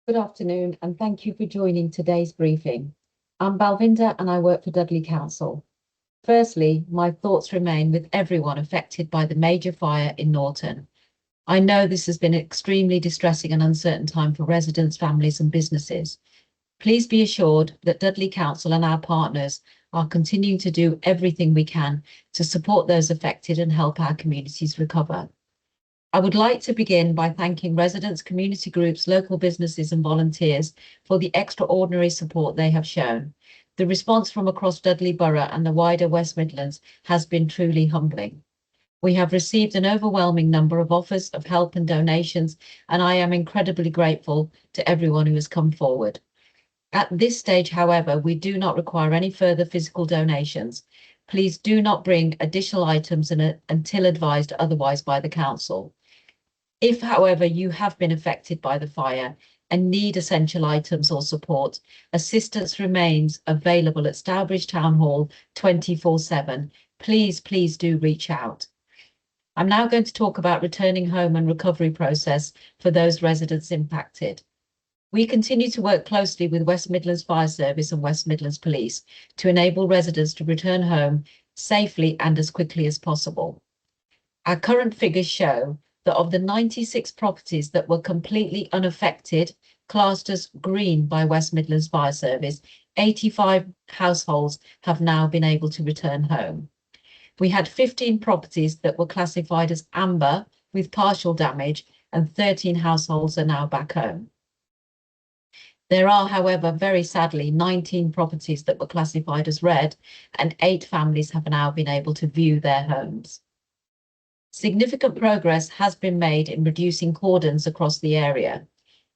Good afternoon, and thank you for joining today's briefing. I'm Balvinder and I work for Dudley Council. Firstly, my thoughts remain with everyone affected by the major fire in Norton. I know this has been an extremely distressing and uncertain time for residents, families and businesses. Please be assured that Dudley Council and our partners are continuing to do everything we can to support those affected and help our communities recover. I would like to begin by thanking residents, community groups, local businesses and volunteers for the extraordinary support they have shown. The response from across Dudley Borough and the wider West Midlands has been truly humbling. We have received an overwhelming number of offers of help and donations, and I am incredibly grateful to everyone who has come forward. At this stage, however, we do not require any further physical donations. Please do not bring additional items until advised otherwise by the council. If, however, you have been affected by the fire and need essential items or support, assistance remains available at Stourbridge Town Hall 24/7. Please do reach out. I'm now going to talk about returning home and recovery process for those residents impacted. We continue to work closely with West Midlands Fire Service and West Midlands Police to enable residents to return home safely and as quickly as possible. Our current figures show that of the 96 properties that were completely unaffected, classed as green by West Midlands Fire Service, 85 households have now been able to return home. We had 15 properties that were classified as amber with partial damage, and 13 households are now back home. There are, however, very sadly, 19 properties that were classified as red, and 8 families have now been able to view their homes. Significant progress has been made in reducing cordons across the area.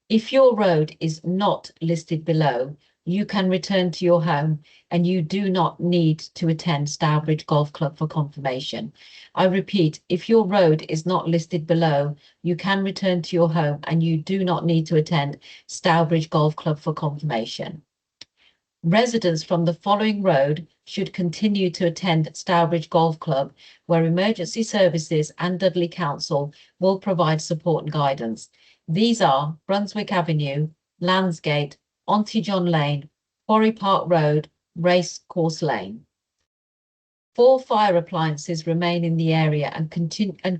If your road is not listed below, you can return to your home and you do not need to attend Stourbridge Golf Club for confirmation. I repeat, if your road is not listed below, you can return to your home and you do not need to attend Stourbridge Golf Club for confirmation. Residents from the following road should continue to attend Stourbridge Golf Club, where emergency services and Dudley Council will provide support and guidance. These are Brunswick Avenue, Landsgate, Auntie John Lane, Quarry Park Road, Race Course Lane. 4 fire appliances remain in the area and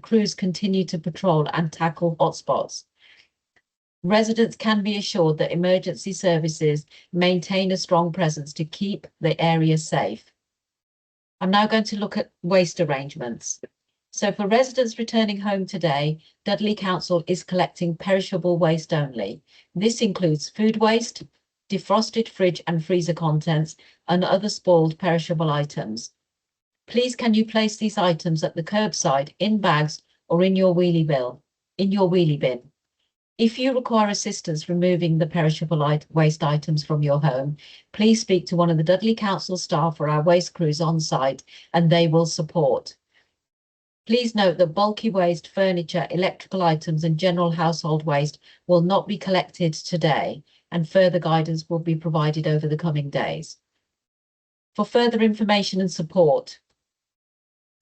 crews continue to patrol and tackle hotspots. Residents can be assured that emergency services maintain a strong presence to keep the area safe. I'm now going to look at waste arrangements. So for residents returning home today, Dudley Council is collecting perishable waste only. This includes food waste, defrosted fridge and freezer contents, and other spoiled perishable items. Please can you place these items at the curbside, in bags, or in your wheelie bin. If you require assistance removing the perishable waste items from your home, please speak to one of the Dudley Council staff or our waste crews on site and they will support. Please note that bulky waste, furniture, electrical items and general household waste will not be collected today, and further guidance will be provided over the coming days. For further information and support,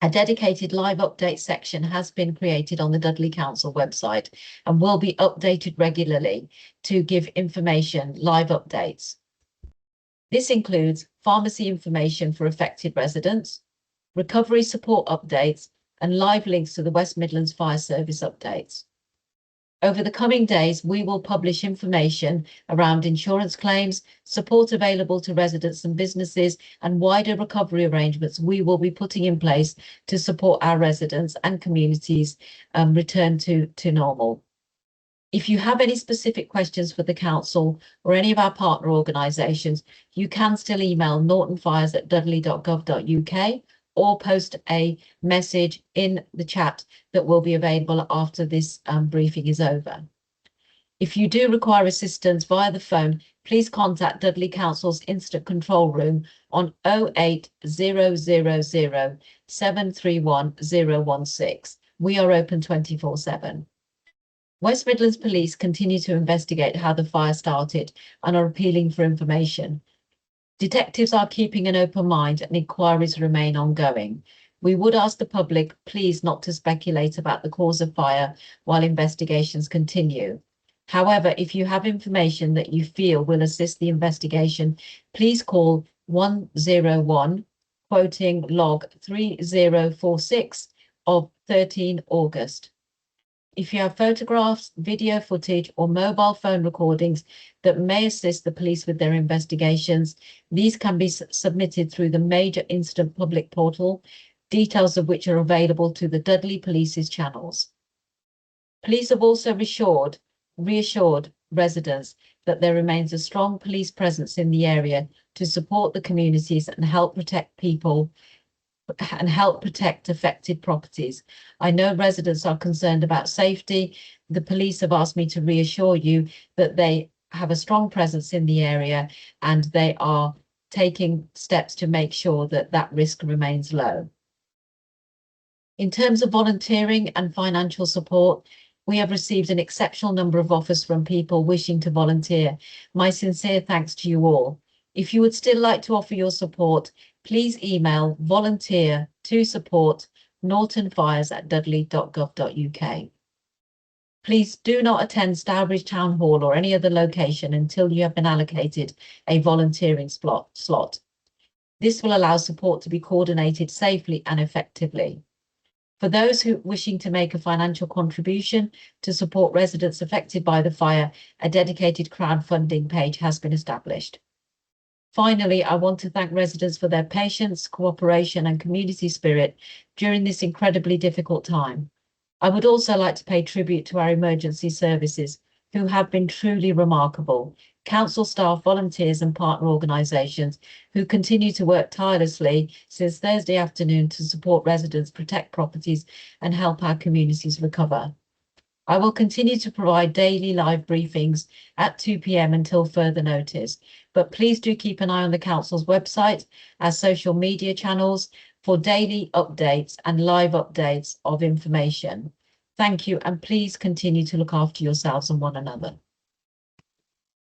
a dedicated live update section has been created on the Dudley Council website and will be updated regularly to give information, live updates. This includes pharmacy information for affected residents, recovery support updates, and live links to the West Midlands Fire Service updates. Over the coming days, we will publish information around insurance claims, support available to residents and businesses, and wider recovery arrangements we will be putting in place to support our residents and communities return to normal. If you have any specific questions for the council or any of our partner organisations, you can still email nortonfires@dudley.gov.uk or post a message in the chat that will be available after this briefing is over. If you do require assistance via the phone, please contact Dudley Council's Instant Control Room on 08000 731 016. We are open 24/7. West Midlands Police continue to investigate how the fire started and are appealing for information. Detectives are keeping an open mind and inquiries remain ongoing. We would ask the public please not to speculate about the cause of fire while investigations continue. However, if you have information that you feel will assist the investigation, please call 101, quoting log 3046 of 13 August. If you have photographs, video footage, or mobile phone recordings that may assist the police with their investigations, these can be submitted through the Major Incident Public Portal, details of which are available to the Dudley Police's channels. Police have also reassured residents that there remains a strong police presence in the area to support the communities and help protect people and help protect affected properties. I know residents are concerned about safety. The police have asked me to reassure you that they have a strong presence in the area and they are taking steps to make sure that that risk remains low. In terms of volunteering and financial support, we have received an exceptional number of offers from people wishing to volunteer. My sincere thanks to you all. If you would still like to offer your support, please email volunteer-to-support-nortonfires@dudley.gov.uk. Please do not attend Stourbridge Town Hall or any other location until you have been allocated a volunteering slot. This will allow support to be coordinated safely and effectively. For those wishing to make a financial contribution to support residents affected by the fire, a dedicated crowdfunding page has been established. Finally, I want to thank residents for their patience, cooperation, and community spirit during this incredibly difficult time. I would also like to pay tribute to our emergency services, who have been truly remarkable. Council staff, volunteers, and partner organisations who continue to work tirelessly since Thursday afternoon to support residents, protect properties, and help our communities recover. I will continue to provide daily live briefings at 2 p.m. until further notice, but please do keep an eye on the Council's website, our social media channels for daily updates and live updates of information. Thank you, and please continue to look after yourselves and one another.